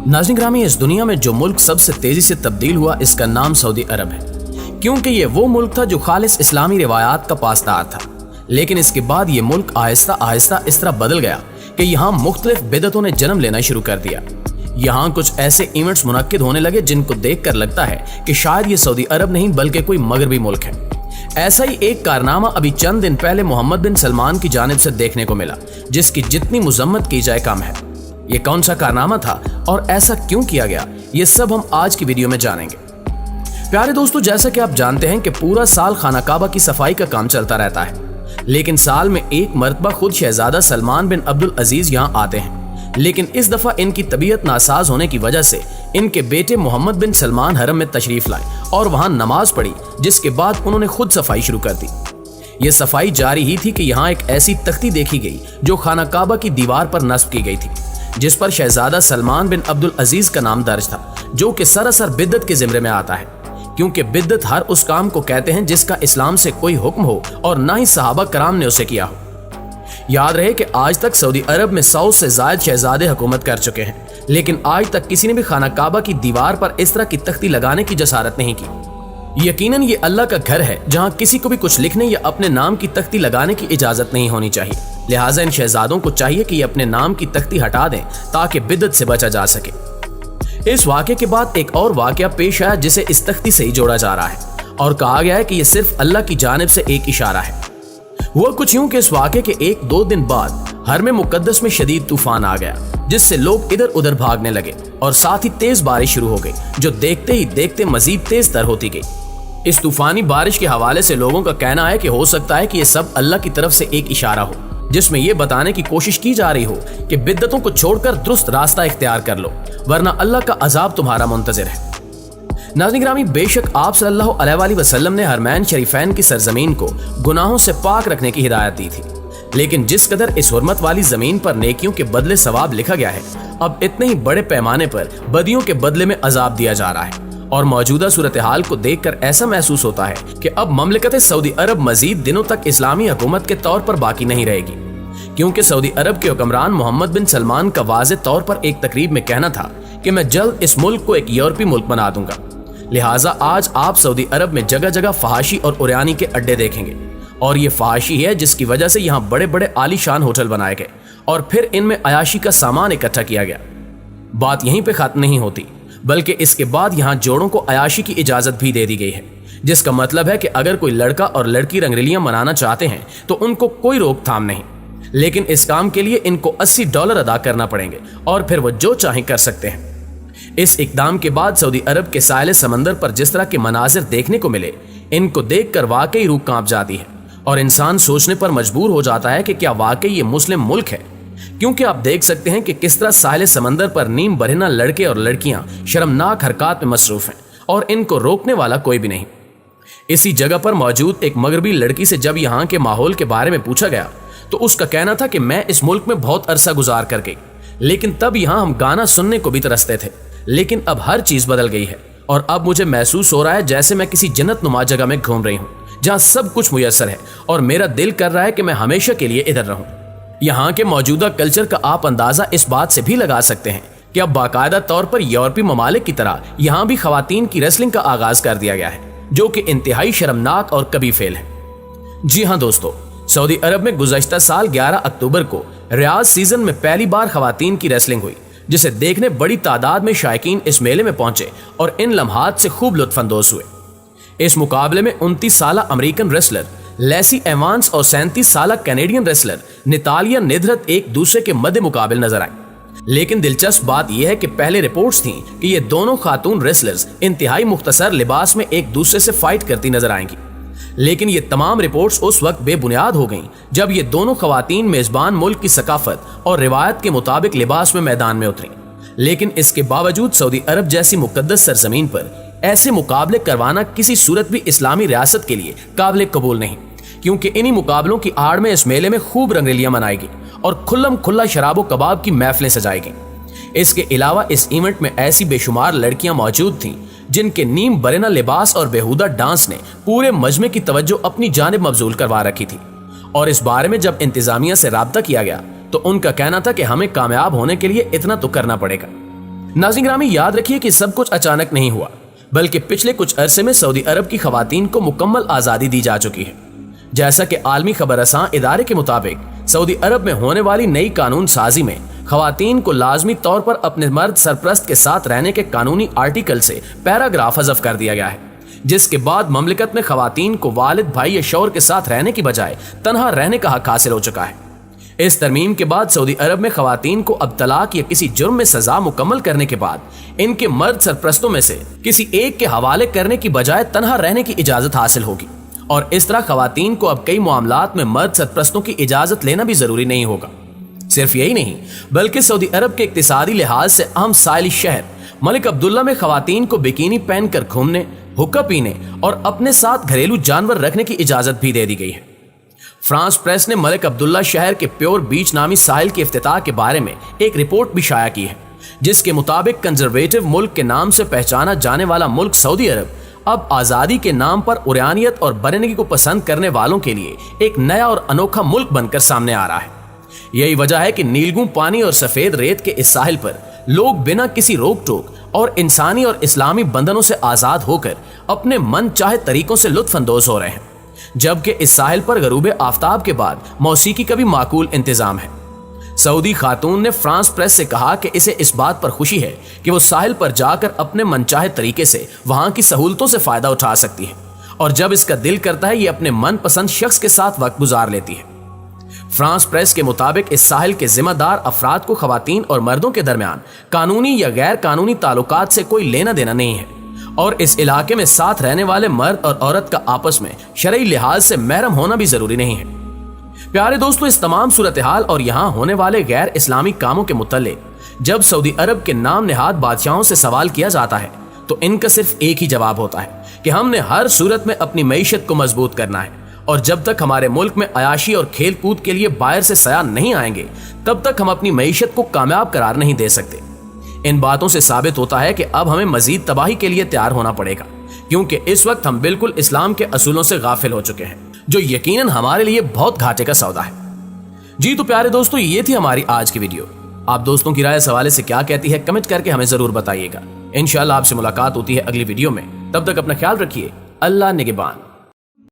नाज़रीन ग्रामी, इस दुनिया में जो मुल्क सबसे तेजी से तब्दील हुआ इसका नाम सऊदी अरब है, क्योंकि ये वो मुल्क था जो खालिस इस्लामी रिवायात का पासदार था। लेकिन इसके बाद ये मुल्क आहिस्ता आहिस्ता इस तरह बदल गया कि यहाँ मुख्तलिफ बिदअतों ने जन्म लेना शुरू कर दिया। यहाँ कुछ ऐसे इवेंट्स मुनक्किद होने लगे जिनको देखकर लगता है कि शायद ये सऊदी अरब नहीं बल्कि कोई मगरबी मुल्क है। ऐसा ही एक कारनामा अभी चंद दिन पहले मोहम्मद बिन सलमान की जानिब से देखने को मिला, जिसकी जितनी मुजम्मत की जाए कम है। ये कौन सा कारनामा था और ऐसा क्यों किया गया, ये सब हम आज की वीडियो में जानेंगे। प्यारे दोस्तों, जैसा कि आप जानते हैं कि पूरा साल खाना काबा की सफाई का काम चलता रहता है, लेकिन साल में एक मरतबा खुद शहजादा सलमान बिन अब्दुल अजीज यहाँ आते हैं। लेकिन इस दफा इनकी तबीयत नासाज होने की वजह से इनके बेटे मोहम्मद बिन सलमान हरम में तशरीफ लाए और वहां नमाज पढ़ी, जिसके बाद उन्होंने खुद सफाई शुरू कर दी। ये सफाई जारी ही थी कि यहाँ एक ऐसी तख्ती देखी गई जो खाना काबा की दीवार पर नस्ब की गई थी, जिस पर शहजादा सलमान बिन अब्दुल अजीज का नाम दर्ज था, जो कि सरासर बिद्दत के जिम्रे में आता है, क्योंकि बिद्दत हर उस काम को कहते हैं जिसका इस्लाम से कोई हुक्म हो और ना ही सहाबा कराम ने उसे किया हो। याद रहे कि आज तक सऊदी अरब में 100 से ज्यादा शहजादे हुकूमत कर चुके हैं, लेकिन आज तक किसी ने भी खाना काबा की दीवार पर इस तरह की तख्ती लगाने की जसारत नहीं की। यकीनन ये अल्लाह का घर है जहां किसी को भी कुछ लिखने या अपने नाम की तख्ती लगाने की इजाजत नहीं होनी चाहिए। लिहाजा इन शहजादों को चाहिए कि ये अपने नाम की तख्ती हटा दें ताकि बिदअत से बचा जा सके। इस वाक़े के बाद एक और वाक़या पेश आया जिसे इस तख्ती से ही जोड़ा जा रहा है और कहा गया है कि यह सिर्फ अल्लाह की जानिब से एक इशारा है। हुआ कुछ यूं कि इस वाक़े के 1-2 दिन बाद हरम मुक़द्दस में शदीद तूफान आ गया, जिससे लोग इधर उधर भागने लगे और साथ ही तेज बारिश शुरू हो गई, जो देखते ही देखते मजीद तेज तर होती गई। इस तूफानी बारिश के हवाले से लोगों का कहना है कि हो सकता है कि यह सब अल्लाह की तरफ से एक इशारा हो, जिसमें यह बताने की कोशिश की जा रही हो कि बिद्दतों को छोड़कर दुरुस्त रास्ता इख्तियार कर लो, वरना अल्लाह का अजाब तुम्हारा मुंतज़िर है। नाज़रीन ग्रामी, बेशक आप सल्लल्लाहु अलैहि वसल्लम ने हरमैन शरीफैन की सरजमीन को गुनाहों से पाक रखने की हिदायत दी थी, लेकिन जिस कदर इस हुर्मत वाली जमीन पर नेकियों के बदले सवाब लिखा गया है, अब इतने ही बड़े पैमाने पर बदियों के बदले में अजाब दिया जा रहा है। और मौजूदा सूरत हाल को देखकर ऐसा महसूस होता है कि अब ममलिकत सऊदी अरब मजीद दिनों तक इस्लामी हुकूमत के तौर पर बाकी नहीं रहेगी, क्योंकि सऊदी अरब के हुक्मरान मोहम्मद बिन सलमान का वाज़े तौर पर एक तकरीब में कहना था कि मैं जल्द इस मुल्क को एक यूरोपीय मुल्क बना दूंगा। लिहाजा आज आप सऊदी अरब में जगह जगह फहाशी और उरियानी के अड्डे देखेंगे, और ये फहाशी है जिसकी वजह से यहाँ बड़े बड़े आलीशान होटल बनाए गए और फिर इनमें अयाशी का सामान इकट्ठा किया गया। बात यहीं पे खत्म नहीं होती, बल्कि इसके बाद यहाँ जोड़ों को अयाशी की इजाजत भी दे दी गई है, जिसका मतलब है कि अगर कोई लड़का और लड़की रंगरलियां मनाना चाहते हैं तो उनको कोई रोकथाम नहीं, लेकिन इस काम के लिए इनको $80 अदा करना पड़ेंगे और फिर वो जो चाहें कर सकते हैं। इस इकदाम के बाद सऊदी अरब के साहिल समंदर पर जिस तरह के मनाजिर देखने को मिले, इनको देखकर वाकई रूह कांप जाती है और इंसान सोचने पर मजबूर हो जाता है कि क्या वाकई ये मुस्लिम मुल्क है, क्योंकि आप देख सकते हैं कि किस तरह साहिल समंदर पर नीम बरहना लड़के और लड़कियां शर्मनाक हरकत में मसरूफ हैं और इनको रोकने वाला कोई भी नहीं। इसी जगह पर मौजूद एक मगरबी लड़की से जब यहाँ के माहौल के बारे में पूछा गया तो उसका कहना था कि मैं इस मुल्क में बहुत अरसा गुजार कर गई, लेकिन तब यहाँ हम गाना सुनने को भी तरसते थे, लेकिन अब हर चीज बदल गई है और अब मुझे महसूस हो रहा है जैसे मैं किसी जन्नत नुमा जगह में घूम रही हूँ, जहाँ सब कुछ मुयस्सर है और मेरा दिल कर रहा है कि मैं हमेशा के लिए इधर रहूं। यहाँ के मौजूदा कल्चर का आप अंदाजा इस बात से भी लगा सकते हैं कि अब बाकायदा तौर पर यूरोपीय ममालिक की तरह यहाँ भी खवातीन की रेसलिंग का आगाज कर दिया गया है, जो कि इंतहाई शर्मनाक और कबीह फेल है। जी हाँ दोस्तों, सऊदी अरब में गुज़श्ता साल 11 अक्टूबर को रियाज सीजन में पहली बार खवातीन की रेसलिंग हुई, जिसे देखने बड़ी तादाद में शायकीन इस मेले में पहुंचे और इन लम्हात से खूब लुत्फानंदोज हुए। इस मुकाबले में 29 साला अमेरिकन रेसलर लेसी एवांस और 37 साला कैनेडियन रेसलर नितालिया निधरत एक दूसरे के मध्य मुकाबले नजर आए। लेकिन दिलचस्प बात यह है कि पहले रिपोर्ट्स थीं कि ये दोनों खातून रेसलर्स इंतहाई मुख्तसर लिबास में एक दूसरे से फाइट करती नजर आएंगी, लेकिन ये तमाम रिपोर्ट्स उस वक्त बेबुनियाद हो गईं जब ये दोनों खवातीन मेजबान मुल्क की सकाफत और रिवायत के मुताबिक लिबास में मैदान में उतरी। लेकिन इसके बावजूद सऊदी अरब जैसी मुकद्दस सरजमीन पर ऐसे मुकाबले करवाना किसी सूरत भी इस्लामी रियासत के लिए काबिल कबूल नहीं, क्योंकि इन्हीं मुकाबलों की आड़ में इस मेले में खूब रंगरेलियां मनाएगी और खुल्लम खुल्ला शराब कबाब की महफिलें सजाएगी। इसके अलावा इस इवेंट में ऐसी बेशुमार लड़कियां मौजूद थीं जिनके नीम बरेना लिबास और बेहुदा डांस ने पूरे मजमे की तवज्जो अपनी जानिब मबजूल करवा रखी थी। और इस बारे में जब इंतजामिया से राब्ता किया गया तो उनका कहना था कि हमें कामयाब होने के लिए इतना तो करना पड़ेगा। नाज़रीन ग्रामी, याद रखिए कि सब कुछ अचानक नहीं हुआ, बल्कि पिछले कुछ अरसे में सऊदी अरब की खवातीन को मुकम्मल आज़ादी दी जा चुकी है। जैसा कि आलमी खबरसां इदारे के मुताबिक सऊदी अरब में होने वाली नई कानून साजी में खवातीन को लाजमी तौर पर अपने मर्द सरप्रस्त के साथ रहने के कानूनी आर्टिकल से पैराग्राफ हज़फ कर दिया गया है, जिसके बाद ममलिकत में खवातीन को वालिद, भाई या शौहर के साथ रहने की बजाय तनहा रहने का हक हासिल हो चुका है। इस तरमीम के बाद सऊदी अरब में खवातीन को अब तलाक या किसी जुर्म में सजा मुकम्मल करने के बाद इनके मर्द सरप्रस्तों में से किसी एक के हवाले करने की बजाय तनहा रहने की इजाजत हासिल होगी, और इस तरह खवातीन को अब कई मामलात में मर्द सरप्रस्तों की इजाजत लेना भी जरूरी नहीं होगा। सिर्फ यही नहीं, बल्कि सऊदी अरब के इक्तिसादी लिहाज से अहम साहिली शहर मलिक अब्दुल्ला में खवातीन को बिकिनी पहनकर घूमने, हुक्का पीने और अपने साथ घरेलू जानवर रखने की इजाजत भी दे दी गई है। फ्रांस प्रेस ने मलिक अब्दुल्ला शहर के प्योर बीच नामी साहिल के इफ्तिताह के बारे में एक रिपोर्ट भी शाया की है, जिसके मुताबिक कंजर्वेटिव मुल्क के नाम से पहचाना जाने वाला मुल्क सऊदी अरब अब आज़ादी के नाम पर उरियानियत और बरनगी को पसंद करने वालों के लिए एक नया और अनोखा मुल्क बनकर सामने आ रहा है। यही वजह है कि नीलगू पानी और सफेद रेत के इस साहिल पर लोग बिना किसी रोक टोक और इंसानी और इस्लामी बंधनों से आज़ाद होकर अपने मन चाहे तरीकों से लुत्फ अंदोज हो रहे हैं, जबकि इस साहिल पर गरूब आफ्ताब के बाद मौसीकी का भी माकूल इंतजाम है। सऊदी खातून ने फ्रांस प्रेस से कहा कि इसे इस बात पर खुशी है कि वो साहिल पर जाकर अपने मनचाहे तरीके से वहां की सहूलतों से फायदा उठा सकती है, और जब इसका दिल करता है ये अपने मनपसंद शख्स के साथ वक्त गुजार लेती है। फ्रांस प्रेस के मुताबिक इस साहिल के जिम्मेदार अफराद को खवातीन और मर्दों के दरमियान कानूनी या गैर कानूनी ताल्लुकात से कोई लेना देना नहीं है, और इस इलाके में साथ रहने वाले मर्द और औरत का आपस में शरई लिहाज से महरम होना भी जरूरी नहीं है। प्यारे दोस्तों, इस तमाम सूरत हाल और यहाँ होने वाले गैर इस्लामी कामों के मुतल्लिक जब सऊदी अरब के नाम निहाद बादशाहों से सवाल किया जाता है तो इनका सिर्फ एक ही जवाब होता है कि हमने हर सूरत में अपनी मईशत को मजबूत करना है, और जब तक हमारे मुल्क में अयाशी और खेल कूद के लिए बाहर से सयाह नहीं आएंगे तब तक हम अपनी मईशत को कामयाब करार नहीं दे सकते। इन बातों से साबित होता है कि अब हमें मजीद तबाही के लिए तैयार होना पड़ेगा, क्योंकि इस वक्त हम बिल्कुल इस्लाम के असूलों से गाफिल हो चुके हैं, जो यकीनन हमारे लिए बहुत घाटे का सौदा है। जी तो प्यारे दोस्तों, ये थी हमारी आज की वीडियो। आप दोस्तों की राय इस हवाले से क्या कहती है, कमेंट करके हमें जरूर बताइएगा। इंशाल्लाह आपसे मुलाकात होती है अगली वीडियो में। तब तक अपना ख्याल रखिए। अल्लाह निगहबान।